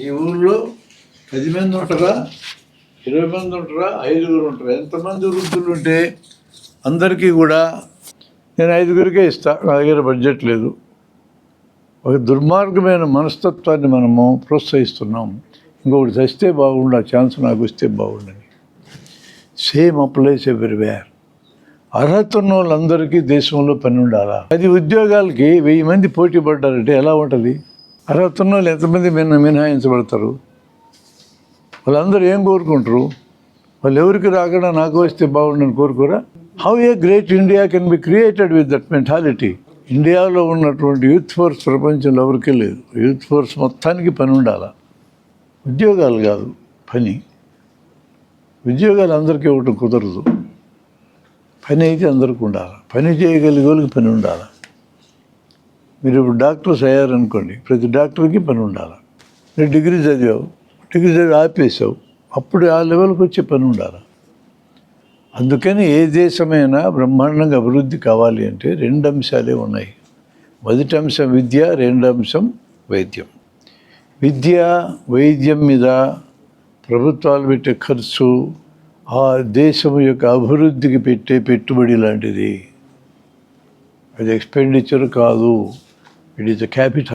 ఈ ఊళ్ళో 10 మంది ఉంటారా, 20 మంది ఉంటారా, 5గురు ఉంటారా? ఎంతమంది వృద్ధులు ఉంటే అందరికీ కూడా నేను 5గురికే ఇస్తా, నా దగ్గర బడ్జెట్ లేదు. ఒక దుర్మార్గమైన మనస్తత్వాన్ని మనము ప్రోత్సహిస్తున్నాం. ఇంకొకటి చస్తే బాగుండు, ఆ ఛాన్స్ నాకు వస్తే బాగుండని. Same applies everywhere. అర్హత ఉన్న వాళ్ళందరికీ దేశంలో పని ఉండాలా? 10 ఉద్యోగాలకి 1000 మంది పోటీ పడ్డారంటే ఎలా ఉంటుంది? అర్హత ఉన్న వాళ్ళు ఎంతమంది మినహాయించబడతారు? వాళ్ళందరూ ఏం కోరుకుంటారు? వాళ్ళు ఎవరికి రాకుండా నాకు వస్తే బాగుండని కోరుకోరా? How a great India can be created with that mentality. ఇండియాలో ఉన్నటువంటి యూత్ ఫోర్స్ ప్రపంచంలో ఎవరికీ లేదు. యూత్ ఫోర్స్ మొత్తానికి పని ఉండాలా, ఉద్యోగాలు కాదు పని. ఉద్యోగాలు అందరికీ ఇవ్వటం కుదరదు. పని అయితే అందరికీ ఉండాలి. పని చేయగలిగే వాళ్ళకి పని ఉండాలి. మీరు ఇప్పుడు డాక్టర్స్ అయ్యారనుకోండి, ప్రతి డాక్టర్కి పని ఉండాలి. మీరు డిగ్రీ చదివి ఆపేసావు, అప్పుడు ఆ లెవెల్కి వచ్చే పని ఉండాలి. అందుకని ఏ దేశమైనా బ్రహ్మాండంగా అభివృద్ధి కావాలి అంటే 2 అంశాలే ఉన్నాయి. మొదటి అంశం విద్య, 2వ అంశం వైద్యం. విద్య వైద్యం మీద ప్రభుత్వాలు పెట్టే ఖర్చు ఆ దేశం యొక్క అభివృద్ధికి పెట్టే పెట్టుబడి లాంటిది. అది ఎక్స్పెండిచర్ కాదు, ఇట్ ఈస్ ద క్యాపిటల్.